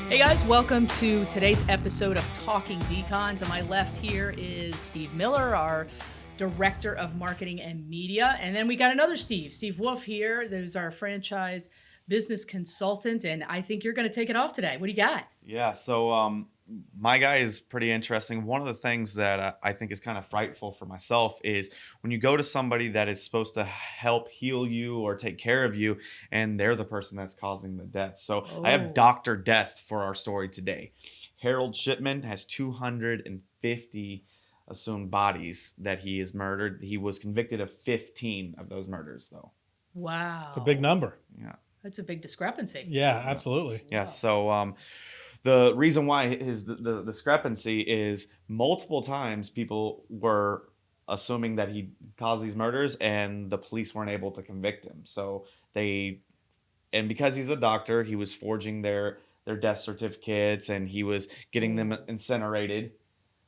Hey guys, welcome to today's episode of Talking Decon. To my left here is Steve Miller, our Director of Marketing and Media. And then we got another Steve Wolfe here. There's our franchise business consultant. And I think you're going to take it off today. What do you got? Yeah, so my guy is pretty interesting. One of the things that I think is kind of frightful for myself is when you go to somebody that is supposed to help heal you or take care of you, and they're the person that's causing the death. So I have Dr. Death for our story today. Harold Shipman has 250 assumed bodies that he has murdered. He was convicted of 15 of those murders, though. Wow. It's a big number. Yeah. That's a big discrepancy. Yeah, absolutely. Yeah, so the reason why the discrepancy is multiple times people were assuming that he caused these murders and the police weren't able to convict him. So because he's a doctor, he was forging their death certificates and he was getting them incinerated.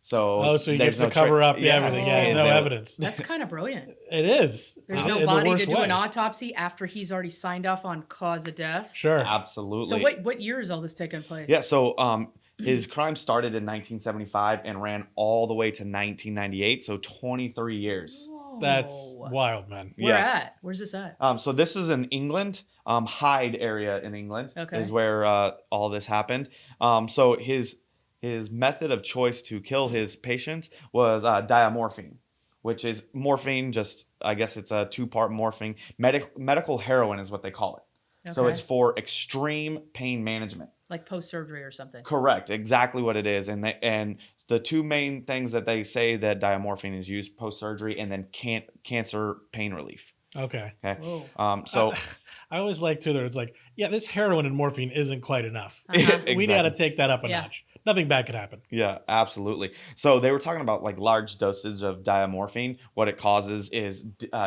So he gets to cover up everything. Yeah, no evidence. That's kind of brilliant. It is. There's no body to do an autopsy after he's already signed off on cause of death. Sure. Absolutely. So what year is all this taking place? Yeah, so his crime started in 1975 and ran all the way to 1998, so 23 years. Whoa. That's wild, man. Where at? Where's this at? So this is in England, Hyde area in England is where all this happened. So his method of choice to kill his patients was diamorphine, which is morphine, just I guess it's a two-part morphine. Medical heroin is what they call it. Okay. So it's for extreme pain management. Like post-surgery or something. Correct. Exactly what it is. And the two main things that they say that diamorphine is used post-surgery and then cancer pain relief. Okay. So I always like too that it's like, yeah, this heroin and morphine isn't quite enough. Exactly. We got to take that up a notch. Nothing bad could happen. Yeah, absolutely. So they were talking about like large dosage of diamorphine. What it causes is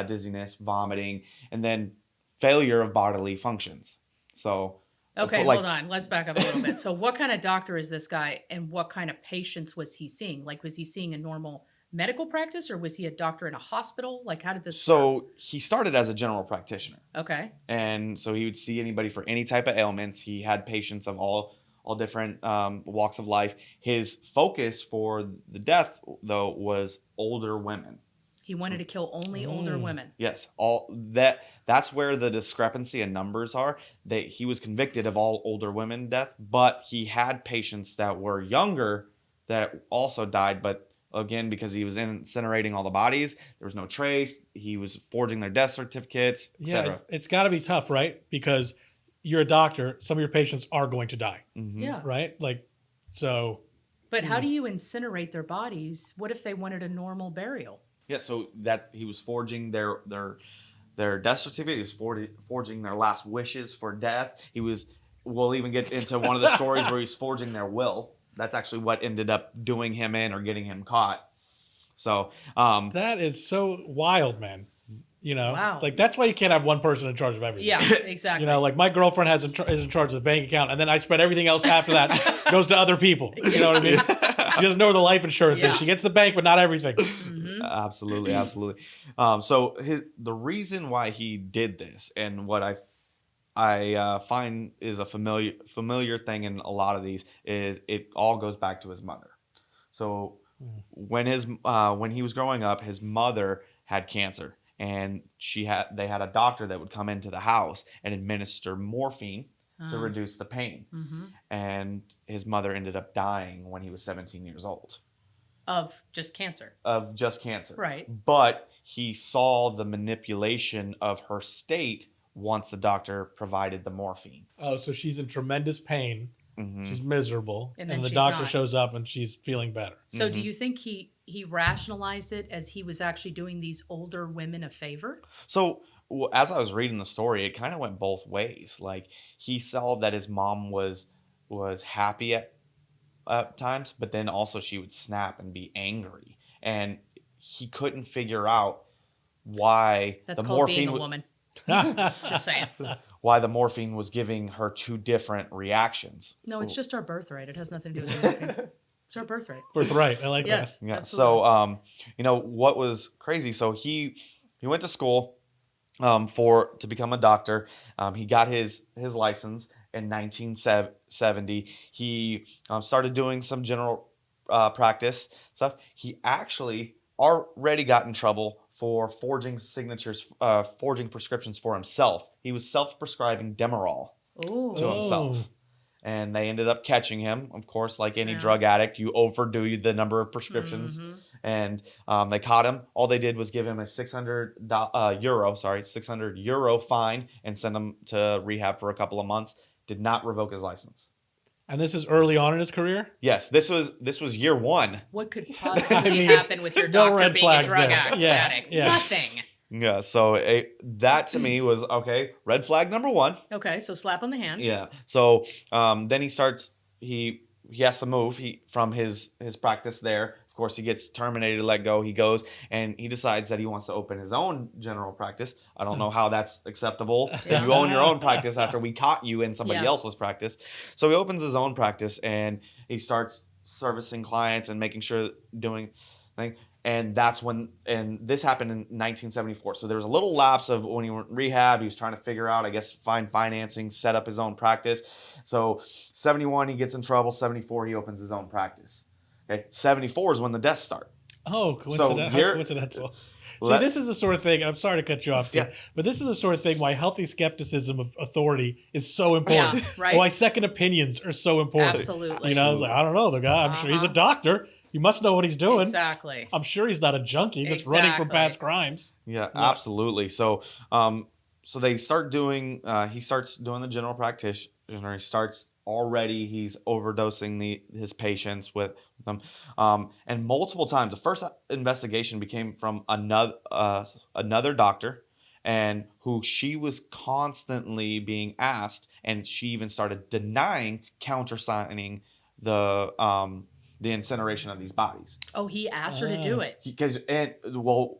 dizziness, vomiting, and then failure of bodily functions. So okay, hold on. Let's back up a little bit. So what kind of doctor is this guy and what kind of patients was he seeing? Like, was he seeing a normal medical practice or was he a doctor in a hospital? Like, how did this work? He started as a general practitioner. Okay. And so he would see anybody for any type of ailments. He had patients of all different walks of life. His focus for the death, though, was older women. He wanted to kill only older women. Yes, that's where the discrepancy in numbers are. That he was convicted of all older women death, but he had patients that were younger that also died. But again, because he was incinerating all the bodies, there was no trace. He was forging their death certificates, etc. Yeah, it's got to be tough, right? Because you're a doctor. Some of your patients are going to die. Mm-hmm. Yeah. Right? Like, so. But how do you incinerate their bodies? What if they wanted a normal burial? Yeah, so that he was forging their death certificate. He was forging their last wishes for death. We'll even get into one of the stories where he's forging their will. That's actually what ended up doing him in or getting him caught. So that is so wild, man. You know, like that's why you can't have one person in charge of everything. Yeah, exactly. You know, like my girlfriend is in charge of the bank account, and then I spread everything else after that goes to other people. You know what I mean? She doesn't know where the life insurance is. She gets the bank, but not everything. Mm-hmm. Absolutely. So the reason why he did this, and what I find is a familiar thing in a lot of these, is it all goes back to his mother. So when he was growing up, his mother had cancer. And they had a doctor that would come into the house and administer morphine to reduce the pain. Mm-hmm. And his mother ended up dying when he was 17 years old. Of just cancer. Right. But he saw the manipulation of her state once the doctor provided the morphine. Oh, so she's in tremendous pain. Mm-hmm. She's miserable. And the doctor shows up and she's feeling better. So do you think he rationalized it as he was actually doing these older women a favor? So as I was reading the story, it kind of went both ways. Like he saw that his mom was happy at times, but then also she would snap and be angry. And he couldn't figure out why the morphine being a woman. Just saying. Why the morphine was giving her two different reactions. No, it's just our birthright. It has nothing to do with the morphine. It's our birthright. Birthright. I like that. Yeah. Absolutely. So, what was crazy? So he went to school to become a doctor. He got his license, in 1970. He started doing some general practice stuff. He actually already got in trouble for forging forging prescriptions for himself. He was self-prescribing Demerol to himself. And they ended up catching him. Of course, like any drug addict, you overdo the number of prescriptions. And they caught him. All they did was give him a 600 euro fine and send him to rehab for a couple of months. Did not revoke his license. And this is early on in his career? Yes, this was year one. What could possibly happen with your doctor being a drug addict? Yeah. Nothing. Yeah, so that to me was, okay, red flag number one. Okay, so slap on the hand. Yeah. So then he has to move from his practice there. Of course, he gets terminated, let go. He goes and he decides that he wants to open his own general practice. I don't know how that's acceptable. Yeah. You own your own practice after we caught you in somebody else's practice. So he opens his own practice and he starts servicing clients and making sure doing things. And this happened in 1974. So there was a little lapse of when he went in rehab. He was trying to figure out, I guess, find financing, set up his own practice. So 71, he gets in trouble. 74, he opens his own practice. Okay, 74 is when the deaths start. Oh, coincidental. See, this is the sort of thing, and I'm sorry to cut you off, Steve, but this is the sort of thing why healthy skepticism of authority is so important. Yeah, right. Why second opinions are so important. Absolutely. You know, it's like, I don't know, the guy, I'm sure he's a doctor. You must know what he's doing. Exactly. I'm sure he's not a junkie that's running from past crimes. Yeah, absolutely. So, so they start doing. He starts doing the general practitioner. He's overdosing his patients with them, and multiple times. The first investigation became from another doctor, and who she was constantly being asked, and she even started denying countersigning the incineration of these bodies. Oh, he asked her to do it.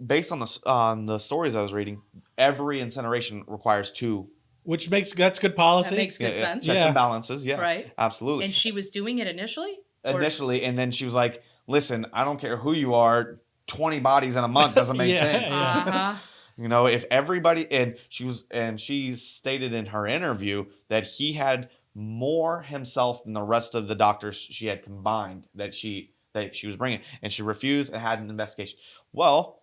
Based on the stories I was reading, every incineration requires two. That's good policy. That makes good sense. Checks and balances, Right. Absolutely. And she was doing it initially? And then she was like, listen, I don't care who you are, 20 bodies in a month doesn't make sense. Uh-huh. You know, if everybody, and she stated in her interview that he had more himself than the rest of the doctors she had combined that she was bringing, and she refused and had an investigation. Well,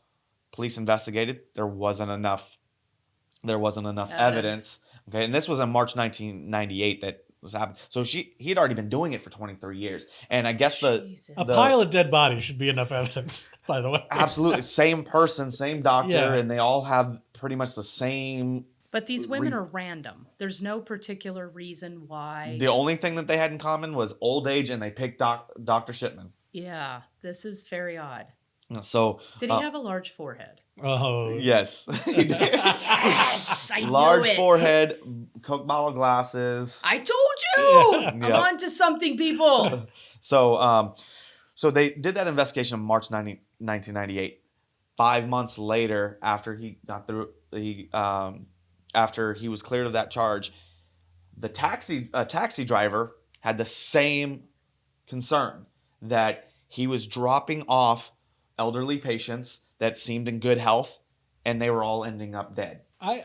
police investigated. There wasn't enough evidence. Okay, and this was in March 1998 that was happening. So he'd already been doing it for 23 years, and I guess a pile of dead bodies should be enough evidence. By the way, absolutely, same person, same doctor, and they all have pretty much the same. But these women are random. There's no particular reason why. The only thing that they had in common was old age, and they picked Dr. Shipman. Yeah, this is very odd. So did he have a large forehead? Oh yes, he did. Yes, I large knew it. forehead, Coke bottle glasses. I told you. I'm onto something, people. So they did that investigation in March 1998. 5 months later, after he got through after he was cleared of that charge, a taxi driver had the same concern that he was dropping off elderly patients that seemed in good health, and they were all ending up dead. I've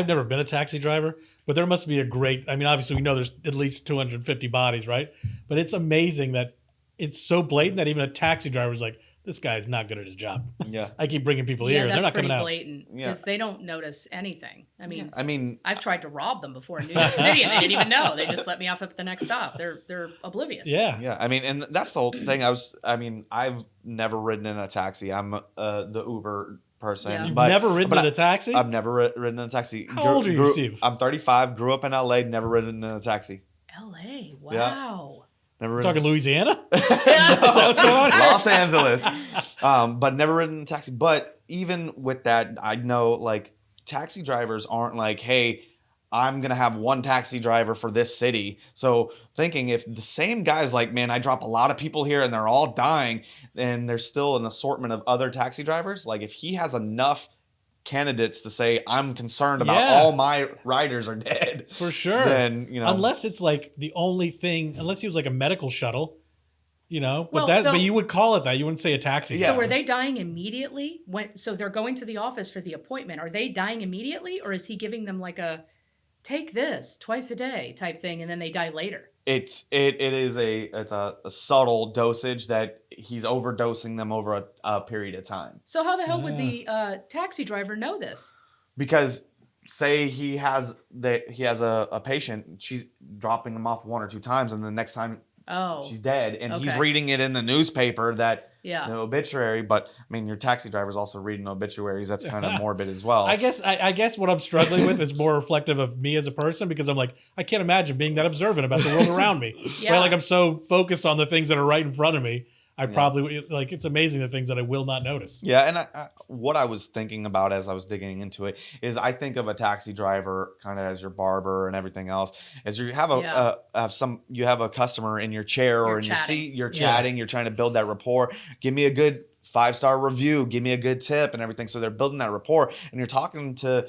never been a taxi driver, but there must be obviously we know there's at least 250 bodies, right? But it's amazing that it's so blatant that even a taxi driver's like, this guy's not good at his job. Yeah. I keep bringing people here. They're not coming out. That's pretty blatant because they don't notice anything. I mean, Yeah. I've tried to rob them before in New York City and they didn't even know. They just let me off at the next stop. They're oblivious. Yeah. Yeah. I mean, and that's the whole thing. I've never ridden in a taxi. I'm the Uber person. Yeah. You've never ridden in a taxi? I've never ridden in a taxi. How old are you, Steve? I'm 35, grew up in LA, never ridden in a taxi. LA, wow. Yeah. Never talking Louisiana? No. Is that what's going on? Los Angeles. But never ridden in a taxi. But even with that, I know like taxi drivers aren't like, hey, I'm going to have one taxi driver for this city. So thinking if the same guy's like, man, I drop a lot of people here and they're all dying, and there's still an assortment of other taxi drivers, like if he has enough candidates to say I'm concerned about all my riders are dead for sure, then unless it's like the only thing, unless he was like a medical shuttle, but Well, but you would call it that, you wouldn't say a taxi. So are they dying immediately so they're going to the office for the appointment? Are they dying immediately, or is he giving them like a take this twice a day type thing, and then they die later. It's a subtle dosage that he's overdosing them over a period of time. So how the hell would the taxi driver know this? Because say he has a patient, she's dropping them off 1 or 2 times, and the next time she's dead, and he's reading it in the newspaper that the obituary. But I mean, your taxi driver's also reading obituaries. That's kind of morbid as well. I guess what I'm struggling with is more reflective of me as a person, because I'm like, I can't imagine being that observant about the world around me. Right? Like I'm so focused on the things that are right in front of me. I probably like, it's amazing the things that I will not notice. Yeah, and what I was thinking about as I was digging into it is I think of a taxi driver kind of as your barber and everything else. As you have you have a customer in your chair or in your seat, you're chatting, you're trying to build that rapport. Give me a good 5-star review, give me a good tip and everything. So they're building that rapport, and you're talking to,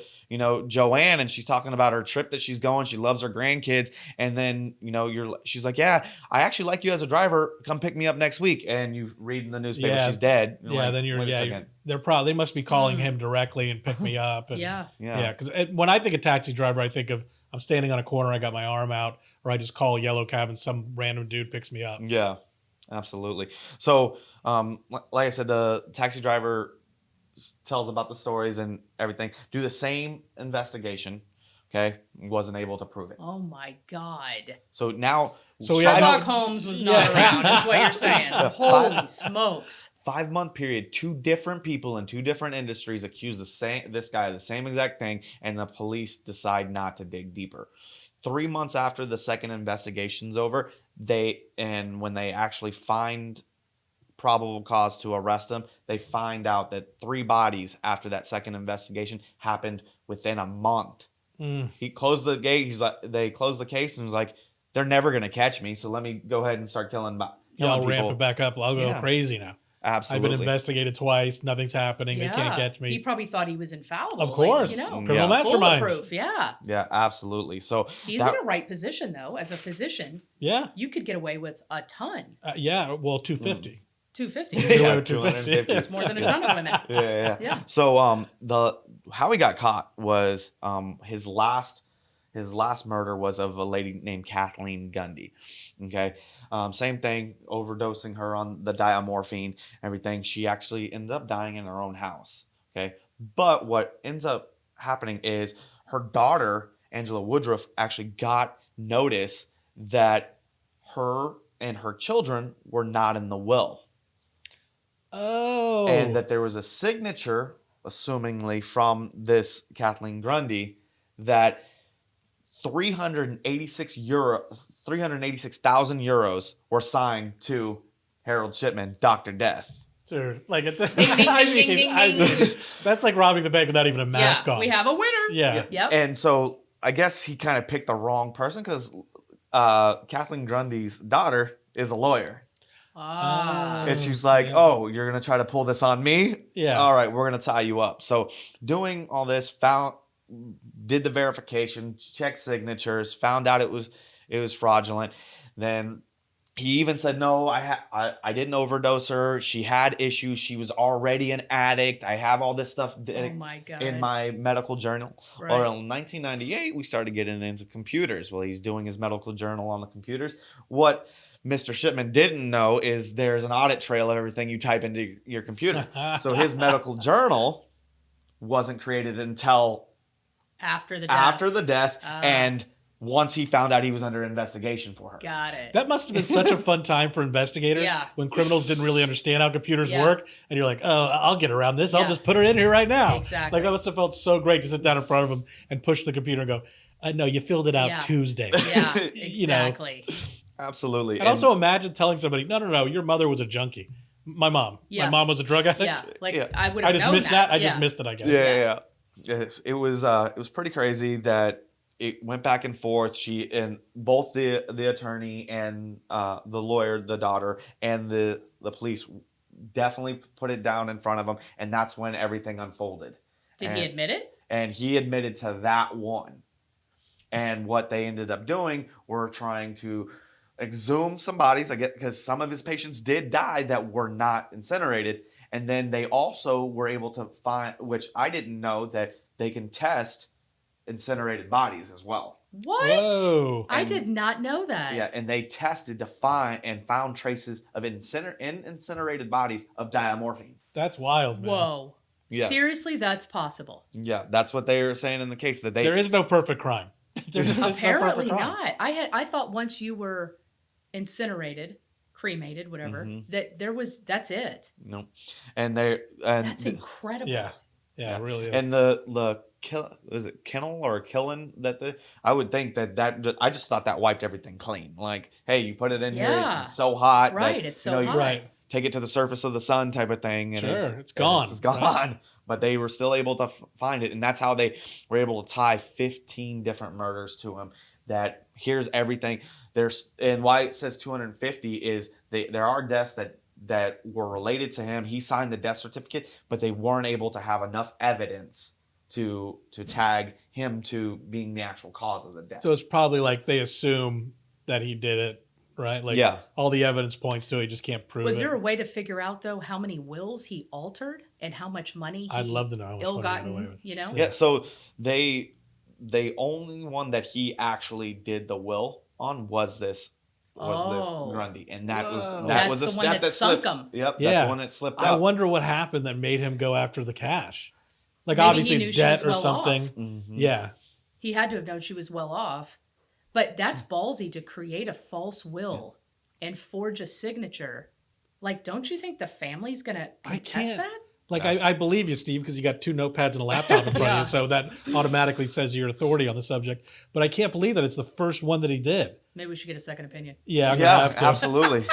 Joanne, and she's talking about her trip that she's going. She loves her grandkids. And then, she's like, yeah, I actually like you as a driver. Come pick me up next week. And you read in the newspaper, she's dead. They must be calling him directly and pick me up. And, because when I think of taxi driver, I think of, I'm standing on a corner, I got my arm out, or I just call a yellow cab and some random dude picks me up. Yeah. Absolutely. So, like I said, the taxi driver tells about the stories and everything. Do the same investigation. Okay, wasn't able to prove it. Oh my God! So now, Sherlock Holmes was not around. Is what you're saying? Holy smokes! 5-month period. 2 different people in 2 different industries accuse this guy of the same exact thing, and the police decide not to dig deeper. 3 months after the second investigation's over, when they actually find probable cause to arrest him, they find out that 3 bodies after that second investigation happened within a month. He closed the gate. They closed the case and was like, they're never going to catch me, so let me go ahead and start killing people. I'll ramp it back up. I'll go crazy now. Absolutely. I've been investigated twice. Nothing's happening. They can't catch me. He probably thought he was infallible. Of course. Criminal mastermind. Bulletproof, Yeah, absolutely. So he's in a right position, though. As a physician, you could get away with a ton. 250. 250. Yeah, 250. That's more than a ton of women. Yeah. So how he got caught was his last murder was of a lady named Kathleen Gundy. Okay. Same thing, overdosing her on the diamorphine, everything. She actually ended up dying in her own house. Okay. But what ends up happening is her daughter, Angela Woodruff, actually got notice that her and her children were not in the will. Oh. And that there was a signature, assumingly from this Kathleen Grundy, that 386,000 euros were signed to Harold Shipman, Dr. Death. Dude, like that's like robbing the bank without even a mask on. We have a winner. Yeah. Yep. And so I guess he kind of picked the wrong person, because Kathleen Grundy's daughter is a lawyer. And she's like, oh, you're going to try to pull this on me? Yeah. All right, we're going to tie you up. So doing all this, did the verification, checked signatures, found out it was fraudulent. Then he even said, no, I didn't overdose her. She had issues. She was already an addict. I have all this stuff in my medical journal. Right. Or in 1998, we started getting into computers. Well, he's doing his medical journal on the computers. What Mr. Shipman didn't know is there's an audit trail of everything you type into your computer. So his medical journal wasn't created until after the death, and once he found out he was under investigation for her. Got it. That must have been such a fun time for investigators when criminals didn't really understand how computers work, and you're like, oh, I'll get around this. I'll just put it in here right now. Exactly. Like, that must have felt so great to sit down in front of them and push the computer and go, no, you filled it out Tuesday. Yeah, exactly. Absolutely. And also imagine telling somebody, no, your mother was a junkie. My mom. My mom was a drug addict. Yeah, I would have just known missed that. I just missed it, I guess. Yeah. It was pretty crazy that it went back and forth. She and both the attorney and the lawyer, the daughter, and the police definitely put it down in front of him, and that's when everything unfolded. Did he admit it? And he admitted to that one. And what they ended up doing were trying to exhume some bodies, I guess, because some of his patients did die that were not incinerated. And then they also were able to find, which I didn't know, that they can test incinerated bodies as well. What? Whoa. I did not know that. Yeah, and they tested to found traces of incinerated bodies of diamorphine. That's wild, man. Whoa. Yeah. Seriously, that's possible. Yeah, that's what they were saying in the case, that There is no perfect crime. There just is no Apparently perfect crime. not. I thought once you were incinerated, cremated, whatever, that's it. No, and That's incredible. Yeah, it really is. And is it kennel or killing I would think that I just thought that wiped everything clean. Like, hey, you put it in here, it's so hot, right? that, It's so hot. Right. Take it to the surface of the sun, type of thing, and it's gone. It's gone. Right. But they were still able to find it, and that's how they were able to tie 15 different murders to him. That here's everything. And why it says 250 is there are deaths that were related to him. He signed the death certificate, but they weren't able to have enough evidence to tag him to being the actual cause of the death. So it's probably like they assume that he did it, right? Like all the evidence points to it, he just can't prove it. Was there a way to figure out though how many wills he altered and how much money I'd love to know how much ill-gotten, money he got away with. you know? Yeah, so the only one that he actually did the will on was this Grundy, and that was the one that sunk him. Yep, that's the one that slipped out. I wonder what happened that made him go after the cash. Like, Maybe obviously he it's knew she debt was or well something. off. Mm-hmm. Yeah. He had to have known she was well off. But that's ballsy to create a false will and forge a signature. Like, don't you think the family's going to contest that? Like, I believe you, Steve, because you got 2 notepads and a laptop in front of you, so that automatically says you're authority on the subject. But I can't believe that it's the first one that he did. Maybe we should get a second opinion. Yeah, I'm gonna have to. Absolutely.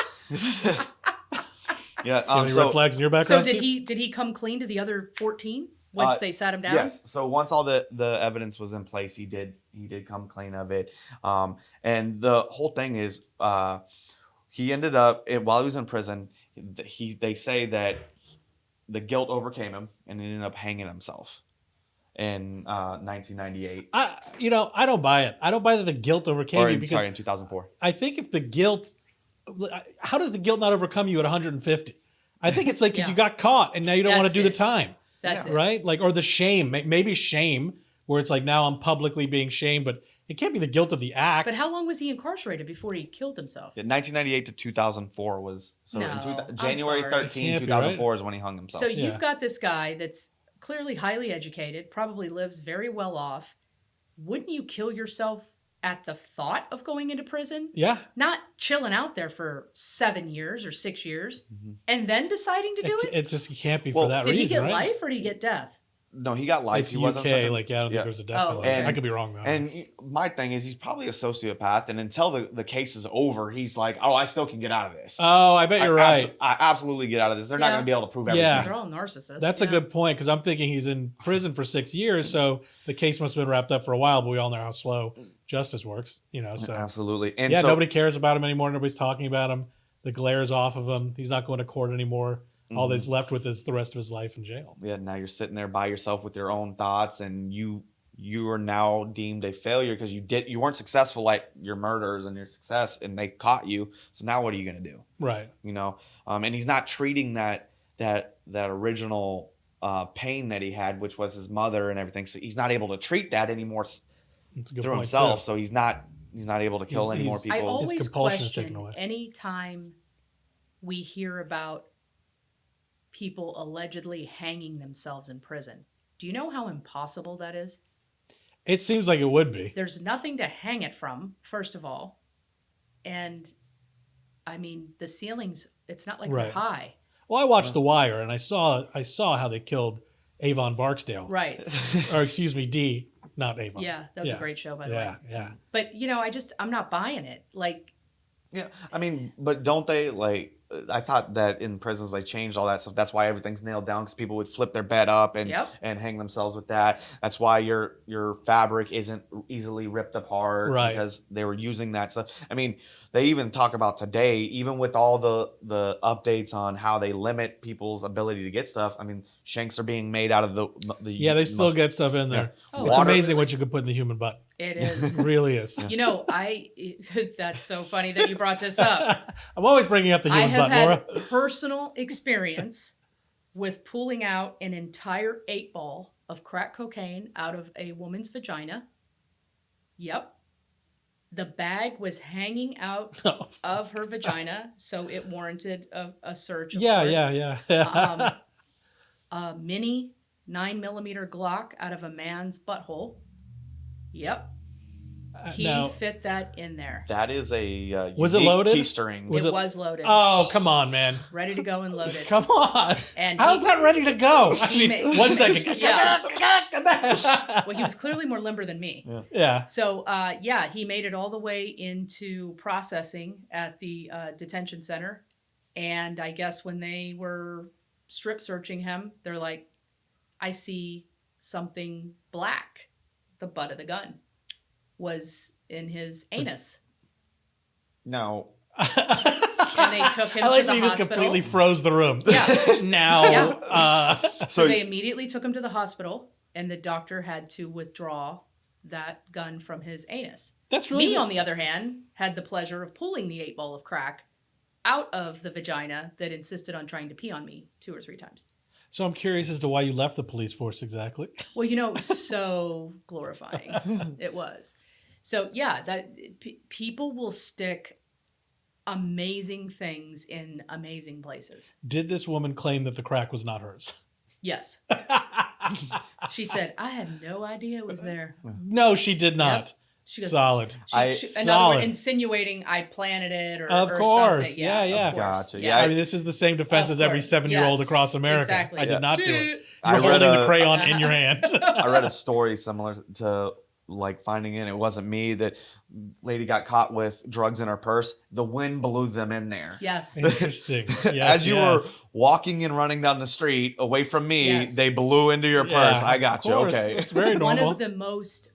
Yeah. Any red flags in your background? So Steve? did he come clean to the other 14 once they sat him down? Yes. So once all the evidence was in place, he did come clean of it. And the whole thing is, he ended up while he was in prison. They say that the guilt overcame him, and he ended up hanging himself in 1998. I don't buy it. I don't buy that the guilt overcame you. Because in 2004. I think if the guilt, how does the guilt not overcome you at 150? I think it's like because you got caught and now you don't want to do the time. That's it. Right? Like, or the shame, maybe shame, where it's like now I'm publicly being shamed, but it can't be the guilt of the act. But how long was he incarcerated before he killed himself? 1998 to 2004 was January 13, 2004 is when he hung himself. So you've got this guy that's clearly highly educated, probably lives very well off. Wouldn't you kill yourself at the thought of going into prison? Yeah. Not chilling out there for 7 years or 6 years and then deciding to do it? It just can't be for that reason. Did he get right? life or did he get death? No, he got life. It's he UK, wasn't I don't think there's a death penalty. I could be wrong, though. And my thing is, he's probably a sociopath, and until the case is over, he's like, oh, I still can get out of this. Oh, I bet you're right. I absolutely get out of this. They're not going to be able to prove everything. Yeah. They're all narcissists. That's a good point, because I'm thinking he's in prison for 6 years, so the case must have been wrapped up for a while, but we all know how slow justice works, So absolutely. And nobody cares about him anymore. Nobody's talking about him. The glare's off of him. He's not going to court anymore. All that's left with is the rest of his life in jail. Yeah, now you're sitting there by yourself with your own thoughts, and you are now deemed a failure because you weren't successful at your murders and your success, and they caught you. So now what are you going to do? Right. And he's not treating that original pain that he had, which was his mother and everything. So he's not able to treat that anymore through himself. Too. So he's not able to kill any more people. I always question away. any time we hear about people allegedly hanging themselves in prison. Do you know how impossible that is? It seems like it would be. There's nothing to hang it from, first of all. And, I mean, the ceilings, it's not like they're high. Well, I watched The Wire, and I saw how they killed Avon Barksdale. Right. Or, excuse me, Dee, not Avon. Yeah, that was a great show, by the way. Yeah. But, I'm not buying it. Like... Yeah, I mean, but don't they, I thought that in prisons they changed all that stuff. That's why everything's nailed down, because people would flip their bed up and hang themselves with that. That's why your fabric isn't easily ripped apart, because they were using that stuff. I mean, they even talk about today, even with all the updates on how they limit people's ability to get stuff. I mean, shanks are being made out of the they still get stuff in there. Yeah. Oh, it's amazing what you can put in the human butt. It is. It really is. That's so funny that you brought this up. I'm always bringing up the human butt, Laura. I have had personal experience with pulling out an entire 8-ball of crack cocaine out of a woman's vagina. Yep. The bag was hanging out of her vagina, so it warranted a search. Of course. Yeah. A mini 9mm Glock out of a man's butthole. Yep. He fit that in there. That is a was it loaded? keystering. It was loaded. Oh, come on, man. Ready to go and loaded. Come on. And how's that ready to go? I mean, 1 second. Yeah. Well, he was clearly more limber than me. Yeah. So, he made it all the way into processing at the detention center. And I guess when they were strip searching him, they're like, I see something black. The butt of the gun was in his anus. No. And they took him I like to the that you just hospital. completely froze the room. Yeah. Now. So they immediately took him to the hospital, and the doctor had to withdraw that gun from his anus. That's really Me, on the other hand, had the pleasure of pulling the 8-ball of crack out of the vagina that insisted on trying to pee on me 2 or 3 times. So I'm curious as to why you left the police force exactly. Well, it was so glorifying. It was. So people will stick amazing things in amazing places. Did this woman claim that the crack was not hers? Yes. She said, I had no idea it was there. No, she did not. Yep. She goes, solid. In other words, insinuating I planted it or of course. Something. Yeah. Of course. Gotcha. Yeah. I mean, this is the same defense as every 7-year-old across America. Exactly. I did not do it. I You're read holding the crayon in your hand. I read a story similar to like finding it wasn't me. That lady got caught with drugs in her purse. The wind blew them in there. Yes. Interesting. Yes, As you were walking and running down the street away from me, they blew into your purse. I got you. Okay. It's very normal. One of the most,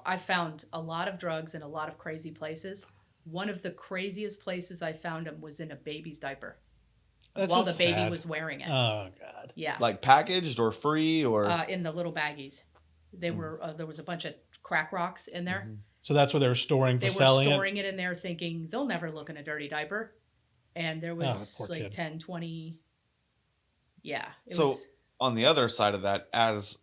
I found a lot of drugs in a lot of crazy places. One of the craziest places I found them was in a baby's diaper. That's while the baby sad. was wearing it. Oh, God. Yeah. Like packaged or free or? In the little baggies. They were, there was a bunch of crack rocks in there. Mm-hmm. So that's what they were storing for selling selling it? They were storing it in there thinking they'll never look in a dirty diaper. And there was like kid. 10, 20. Yeah. On the other side of that, as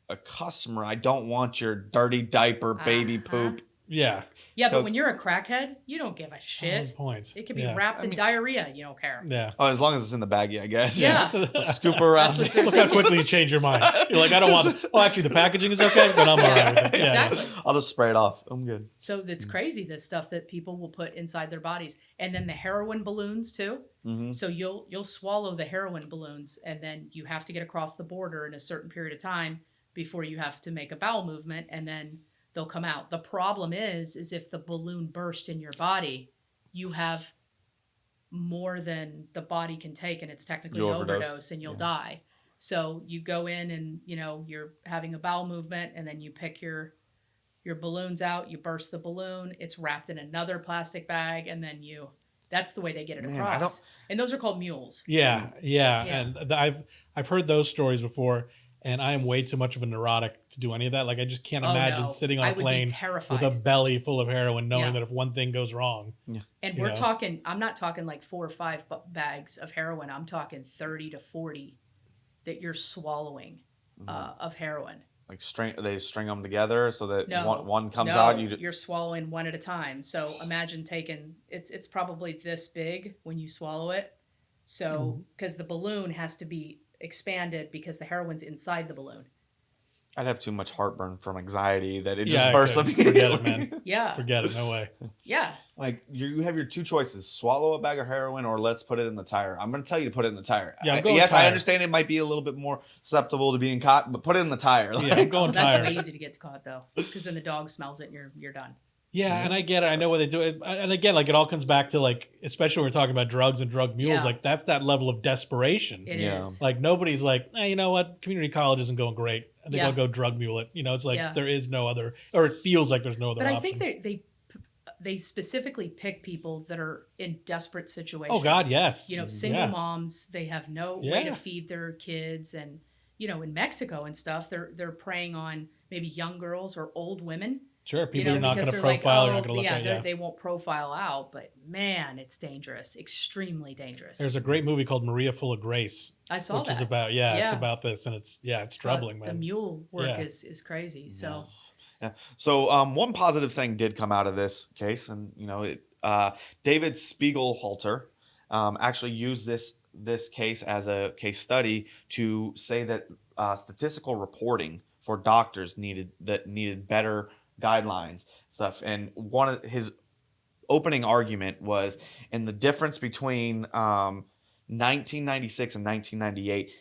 a customer, I don't want your dirty diaper, baby poop. Yeah. Yeah, but when you're a crackhead, you don't give a shit. Solid points. It could be wrapped in diarrhea. You don't care. Yeah. Oh, as long as it's in the baggie, I guess. Yeah. Scoop around. Look how quickly you change your mind. You're like, I don't want it. Oh, actually, the packaging is okay, then I'm all right with it. Yeah. Exactly. I'll just spray it off. I'm good. So it's crazy, this stuff that people will put inside their bodies. And then the heroin balloons, too. Mm-hmm. So you'll swallow the heroin balloons, and then you have to get across the border in a certain period of time before you have to make a bowel movement, and then they'll come out. The problem is if the balloon burst in your body, you have more than the body can take, and it's technically an overdose, and you'll die. So you go in and, you're having a bowel movement, and then you pick your balloons out, you burst the balloon, it's wrapped in another plastic bag, and then that's the way they get it across. And those are called mules. Yeah. And I've heard those stories before. And I am way too much of a neurotic to do any of that. Like, I just can't imagine sitting on a plane with a belly full of heroin, knowing that if one thing goes wrong. Yeah. And we're talking, I'm not talking like 4 or 5 bags of heroin. I'm talking 30 to 40 that you're swallowing of heroin. Like they string them together so that one comes out. You're swallowing one at a time. So imagine taking, it's probably this big when you swallow it. So, because the balloon has to be expanded because the heroin's inside the balloon. I'd have too much heartburn from anxiety that it just bursts up. Forget it, man. Yeah. Forget it. No way. Yeah. Like you have your 2 choices: swallow a bag of heroin or let's put it in the tire. I'm going to tell you to put it in the tire. Yeah, I understand it might be a little bit more susceptible to being caught, but put it in the tire. Yeah, I'm going tire. That's way easy to get caught though, because then the dog smells it and you're done. Yeah, and I get it. I know what they do. And again, like, it all comes back to, like, especially when we're talking about drugs and drug mules, like, that's that level of desperation. It is. Like, nobody's like, you know what? Community college isn't going great. I think I'll go drug mule it. It's like there is no other, or it feels like there's no other option. But I think they specifically pick people that are in desperate situations. Oh, God, yes. Single moms, they have no way to feed their kids. And, in Mexico and stuff, they're preying on maybe young girls or old women Sure, people You know, you're not because going to they're profile, like, you're oh, not going to look yeah, at. Yeah, they won't profile out, but man, it's dangerous, extremely dangerous. there's a great movie called Maria Full of Grace. I saw which that. is about it's Yeah. about this, and it's troubling, The man. mule work Yeah. is crazy. So Yeah. So one positive thing did come out of this case, and David Spiegelhalter actually used this case as a case study to say that statistical reporting for doctors needed better guidelines stuff. And one of his opening argument was in the difference between 1996 and 1998,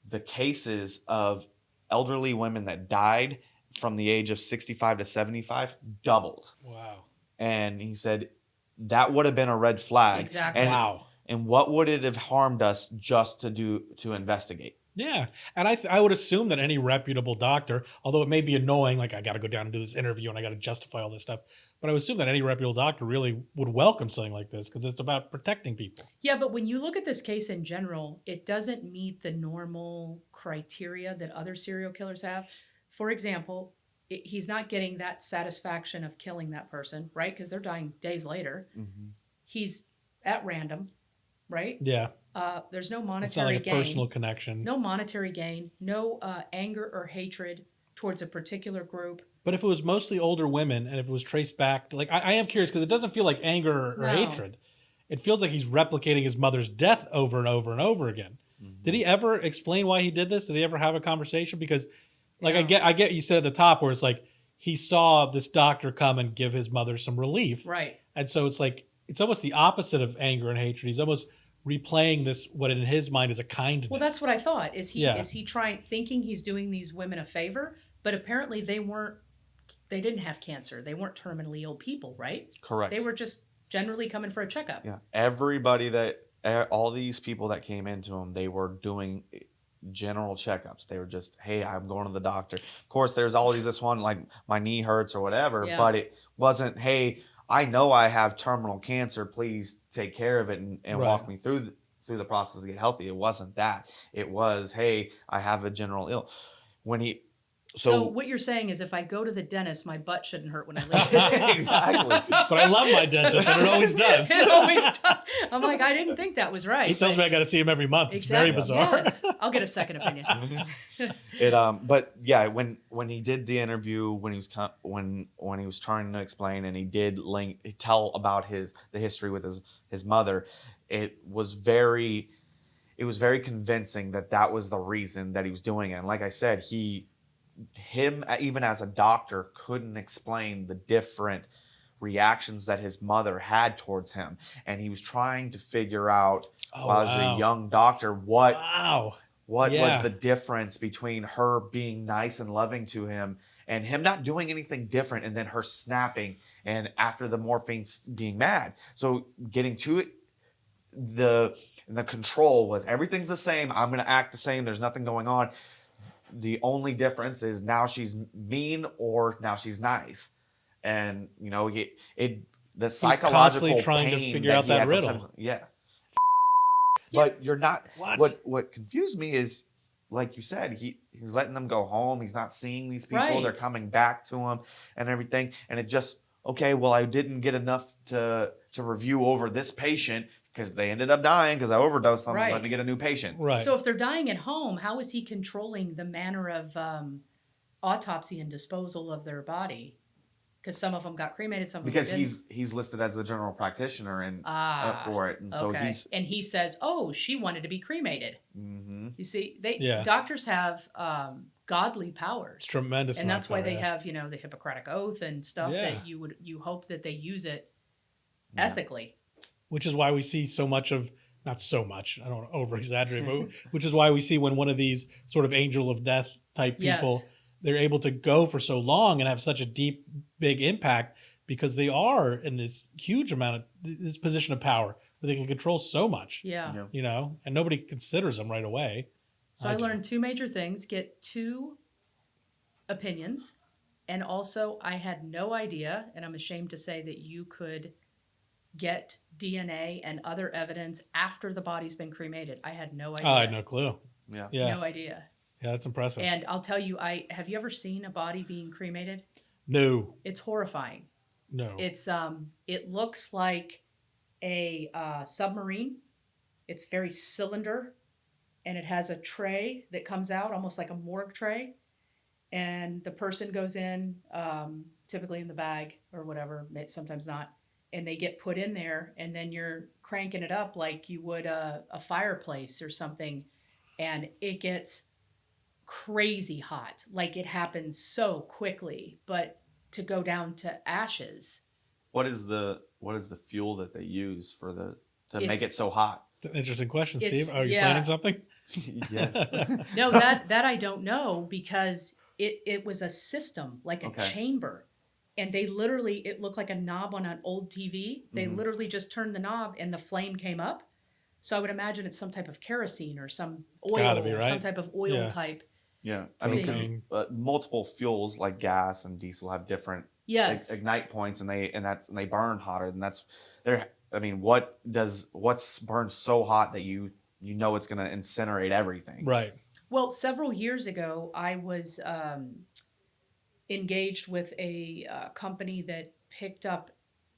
the cases of elderly women that died from the age of 65 to 75 doubled. Wow. And he said that would have been a red flag. Exactly. And, Wow. And what would it have harmed us just to investigate? Yeah, and I would assume that any reputable doctor, although it may be annoying, like I got to go down and do this interview and I got to justify all this stuff, but I would assume that any reputable doctor really would welcome something like this because it's about protecting people. yeah, but when you look at this case in general, it doesn't meet the normal criteria that other serial killers have. For example, he's not getting that satisfaction of killing that person, right? Because they're dying days later. Mm-hmm. He's at random, right? Yeah, There's no it's not monetary like a gain. personal connection. No monetary gain, no anger or hatred towards a particular group. But if it was mostly older women and if it was traced back, like I am curious because it doesn't feel like anger or No. hatred. It feels like he's replicating his mother's death over and over and over again. Mm-hmm. Did he ever explain why he did this? Did he ever have a conversation? Because like Yeah. I get you said at the top where it's like he saw this doctor come and give his mother some relief. Right. And so it's like it's almost the opposite of anger and hatred. He's almost replaying this what in his mind is a kindness. Well, that's what I thought. Is he Yeah. is he thinking he's doing these women a favor? But apparently they didn't have cancer. They weren't terminally ill people, right? Correct. They were just generally coming for a checkup. Yeah. All these people that came into him, they were doing general checkups. They were just, hey, I'm going to the doctor. Of course, there's always this one like my knee hurts or whatever, Yeah. but it wasn't, hey, I know I have terminal cancer. Please take care of it and Right. walk me through the process to get healthy. It wasn't that. It was, hey, I have a general ill. So what you're saying is if I go to the dentist, my butt shouldn't hurt when I leave. Exactly. But I love my dentist, and it always does. It always does. I'm like, I didn't think that was right. He tells me I got to see him every month. It's very bizarre. Yes. I'll get a second opinion. But yeah, when he did the interview, when he was trying to explain, and he did tell about the history with his mother, it was very convincing that was the reason that he was doing it. And like I said, him even as a doctor couldn't explain the different reactions that his mother had towards him, and he was trying to figure out while as a young doctor what was the difference between her being nice and loving to him and him not doing anything different, and then her snapping and after the morphine being mad. So getting to it, the control was everything's the same, I'm going to act the same, there's nothing going on. The only difference is now she's mean or now she's nice. And, the psychological constantly trying pain to figure out that riddle. Yeah. But you're not. What confused me is, like you said, he's letting them go home. He's not seeing these people. Right. They're coming back to him and everything. And it just, okay, well, I didn't get enough to review over this patient because they ended up dying because I overdosed on them. Right. Let me get a new patient. Right. So if they're dying at home, how is he controlling the manner of autopsy and disposal of their body? Because some of them got cremated, some of them didn't. He's listed as the general practitioner and for it, and so he says, "Oh, she wanted to be cremated." Mm-hmm. You see, Yeah. doctors have godly powers, It's tremendous. and that's why they have. have the Hippocratic Oath and stuff Yeah. that you hope that they use it ethically. Which is why we see so much of, not so much, I don't want to over exaggerate, but which is why we see when one of these sort of angel of death type people, Yes. they're able to go for so long and have such a deep, big impact because they are in this huge amount of this position of power where they can control so much, Yeah. and nobody considers them right away. So I learned two major things: get two opinions, and also I had no idea, and I'm ashamed to say that you could get DNA and other evidence after the body's been cremated. I had no idea. I had no clue. Yeah. Yeah. No idea. Yeah, that's impressive. And I'll tell you, have you ever seen a body being cremated? No. It's horrifying. No. It's it looks like a submarine. It's very cylinder, and it has a tray that comes out almost like a morgue tray, and the person goes in, typically in the bag or whatever, sometimes not, and they get put in there, and then you're cranking it up like you would a fireplace or something, and it gets crazy hot. Like it happens so quickly, but to go down to ashes. What is the fuel that they use for to make It's- it so hot? It's an interesting question, It's- Steve. Are you yeah. planning something? Yes. No, that I don't know, because it was a system, like a Okay. chamber. And they literally, it looked like a knob on an old TV. They Mhm. literally just turned the knob and the flame came up. So I would imagine it's some type of kerosene or some oil, Gotta be, right? some type of oil Yeah. type. Yeah, I mean, Propane. because multiple fuels like gas and diesel have different Yes. ignite points, and they burn hotter. And that's there. I mean, what's burned so hot that you know it's going to incinerate everything? Right. Well, several years ago, I was engaged with a company that picked up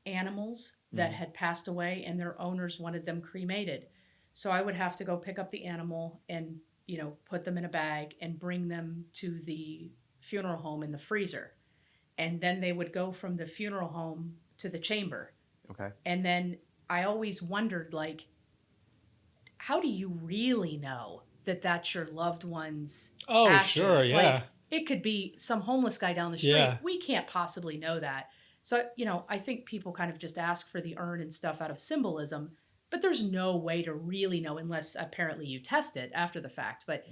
animals that had passed away, and their owners wanted them cremated. So I would have to go pick up the animal and put them in a bag and bring them to the funeral home in the freezer, and then they would go from the funeral home to the chamber. Okay. And then I always wondered, like, how do you really know that that's your loved one's Oh, ashes? sure. Yeah. Like, it could be some homeless guy down the street. Yeah. We can't possibly know that. So, I think people kind of just ask for the urn and stuff out of symbolism, but there's no way to really know unless apparently you test it after the fact. But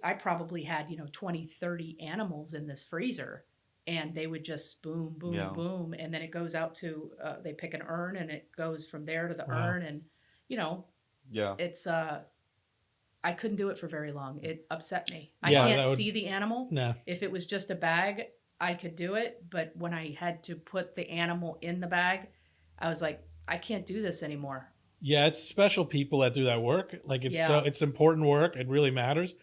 I probably had, 20, 30 animals in this freezer, and they would just boom, boom, Yeah. boom. And then it goes out to, they pick an urn, and it goes from there to the Wow. urn. And, Yeah. it's, I couldn't do it for very long. It upset me. Yeah, I can't that would- see the animal. No. If it was just a bag, I could do it. But when I had to put the animal in the bag, I was like, I can't do this anymore. Yeah, it's special people that do that work. Like it's Yeah. it's important work. It really matters.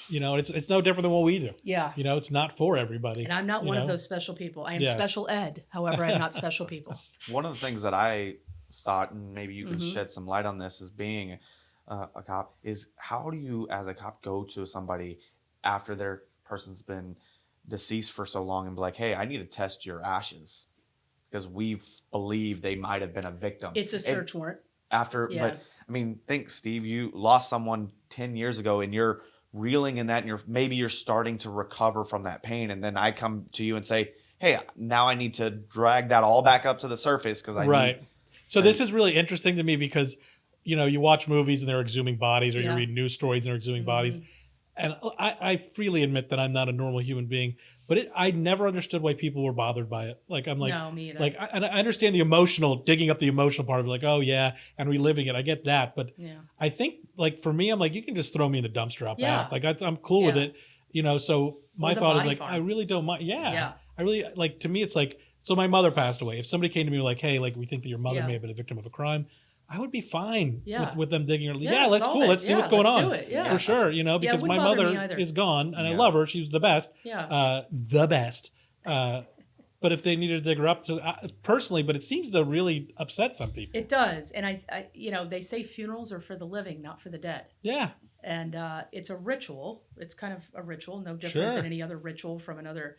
It's no different than what we do. Yeah. It's not for everybody. And I'm not one of know? those special people. I am Yeah. special ed. However, I'm not special people. One of the things that I thought, and maybe you could Mhm. shed some light on this, as being a cop, is how do you, as a cop, go to somebody after their person's been deceased for so long and be like, "Hey, I need to test your ashes because we believe they might have been a victim." It's a search warrant. After, Yeah. but I mean, think, Steve, you lost someone 10 years ago, and you're reeling in that, and maybe you're starting to recover from that pain, and then I come to you and say, "Hey, now I need to drag that all back up to the surface because I Right. need." So this is really interesting to me because, you watch movies and they're exhuming bodies, or Yeah. you read news stories and they're exhuming bodies. And I freely admit that I'm not a normal human being, but I never understood why people were bothered by it. Like, I'm like, No, me either. like, and I understand digging up the emotional part of it, like, oh yeah, and reliving it. I get that. But Yeah. I think, like, for me, I'm like, you can just throw me in the dumpster out Yeah. back. Like, I'm cool with Yeah. it, so my the thought is body like, farm. I really don't mind. Yeah. Yeah. I really, like, to me, it's like, so my mother passed away. If somebody came to me like, hey, like, we think that your mother Yeah. may have been a victim of a crime, I would be fine Yeah. with them digging her. Yeah, Yeah, let's solve cool. it. Let's see Yeah, what's going let's on. do it. Yeah. For sure, Yeah, it because my wouldn't bother me mother either. is gone and I Yeah. love her. She was the best. Yeah. The best. But if they needed to dig her up personally, but it seems to really upset some people. It does. And I they say funerals are for the living, not for the dead. Yeah. And it's a ritual. It's kind of a ritual, no different Sure. than any other ritual from another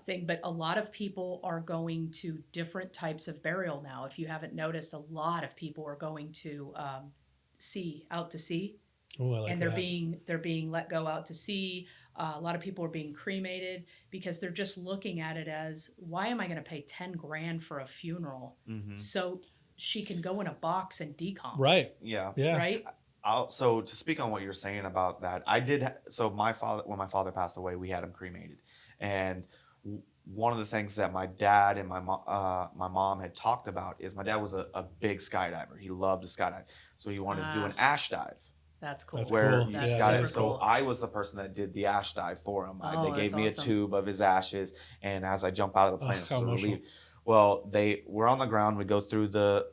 thing. But a lot of people are going to different types of burial now. If you haven't noticed, a lot of people are going to out to sea, Ooh, I like and that. they're being let go out to sea. A lot of people are being cremated because they're just looking at it as, why am I going to pay 10 grand for a funeral so she can go in a box and decomp? Right. Yeah. Yeah. Right. So to speak on what you're saying about that, I did. So when my father passed away, we had him cremated, and one of the things that my dad and my mom had talked about is my dad was a big skydiver. He loved to skydive, so he wanted to do an ash dive. That's cool. That's Where cool. you That's got super it. So cool. I was the person that did the ash dive for him. Oh, They gave that's me awesome. a tube of his ashes, and as I jump out of the plane, How so emotional. relieved. Well, we're on the ground. We go through the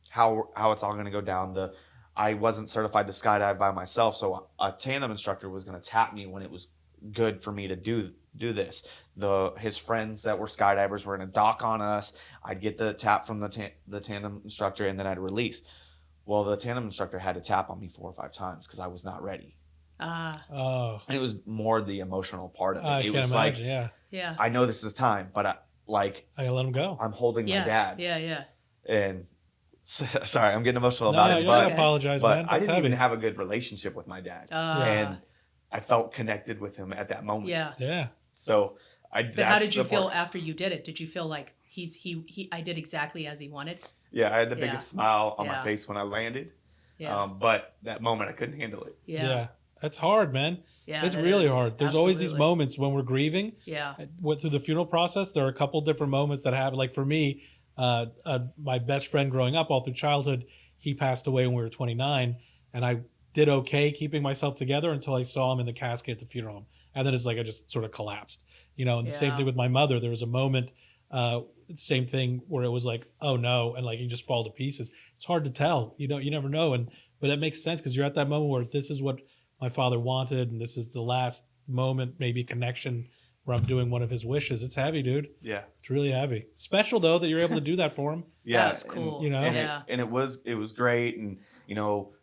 how it's all going to go down. I wasn't certified to skydive by myself, so a tandem instructor was going to tap me when it was good for me to do this. His friends that were skydivers were going to dock on us. I'd get the tap from the tandem instructor, and then I'd release. Well, the tandem instructor had to tap on me 4 or 5 times because I was not ready. Oh. And it was more the emotional part of it. I It can't was imagine, like, Yeah. I know this is time, but I gotta let him go. I'm holding my dad. Yeah. And sorry, I'm getting emotional No, about you it. don't But, apologize, but man. I That's didn't heavy. even have a good relationship with my dad. And I felt connected with him at that moment. Yeah. So But how did you feel after you did it? Did you feel like I did exactly as he wanted? Yeah, I had the biggest smile on my Yeah. face when I landed. Yeah. But that moment I couldn't handle it. Yeah. That's hard, man. Yeah. It's it really is. hard. There's always these Absolutely. moments when we're grieving. Yeah. Through the funeral process, there are a couple different moments that happen. Like for me, my best friend growing up all through childhood, he passed away when we were 29, and I did okay keeping myself together until I saw him in the casket at the funeral home. And then it's like I just sort of collapsed. And the same thing with my mother. There was a moment, same thing, where it was like, oh no, and like you just fall to pieces. It's hard to tell. You never know. But it makes sense because you're at that moment where this is what my father wanted, and this is the last moment, maybe connection, where I'm doing one of his wishes. It's heavy, dude. Yeah. It's really heavy. Special though that you're able to do that for him. Yeah, That's cool. And it was great. And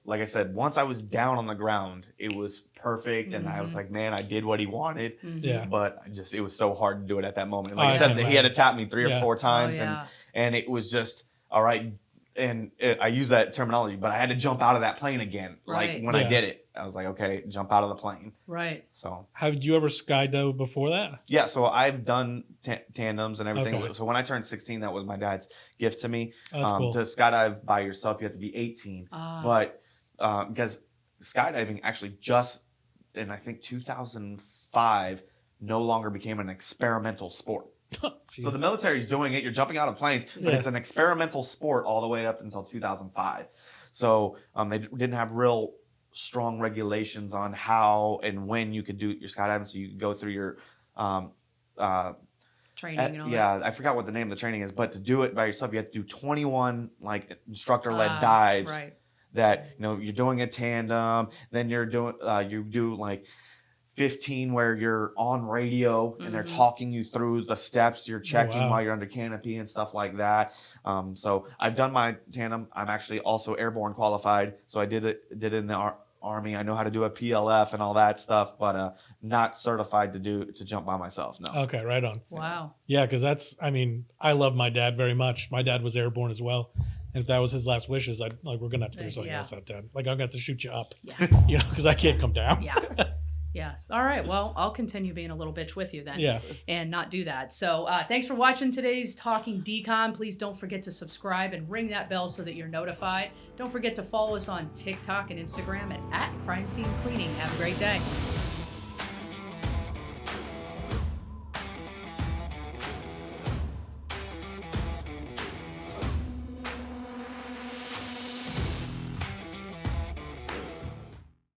like I said, once I was down on the ground, it was perfect. And I was like, man, I did what he wanted. Yeah. But it was so hard to do it at that moment. Like I I said, can he had to tap me 3 or 4 times, yeah. and it was just all right. And I use that terminology, but I had to jump out of that plane again. Right. Like when I did it, I was like, okay, jump out of the plane. Right. So Have you ever skydove before that? yeah, so I've done tandems and everything. Okay. So when I turned 16, that was my dad's gift to me. That's cool. To skydive by yourself, you have to be 18. But because skydiving actually just in, I think, 2005, no longer became an experimental sport. So the military's doing it. You're jumping out of planes, but it's an experimental sport all the way up until 2005. So they didn't have real strong regulations on how and when you could do your skydiving. So you could go through your training and all that. Yeah, I forgot what the name of the training is, but to do it by yourself, you have to do 21 like instructor-led dives. Right. That you're doing a tandem, then you're doing you do like 15 where you're on radio and they're talking you through the steps you're checking while you're under canopy and stuff like that. So I've done my tandem. I'm actually also airborne qualified, so I did it in the Army. I know how to do a PLF and all that stuff, but not certified to jump by myself. No. Okay, right on. Wow. Yeah, because I love my dad very much. My dad was airborne as well. And if that was his last wishes, we're going to have to figure something else out, Dad. Like, I'm going to have to shoot you up. Yeah. Because I can't come down. Yeah. Yeah. All right. Well, I'll continue being a little bitch with you then. Yeah. And not do that. So thanks for watching today's Talking Decon. Please don't forget to subscribe and ring that bell so that you're notified. Don't forget to follow us on TikTok and Instagram at Crime Scene Cleaning. Have a great day.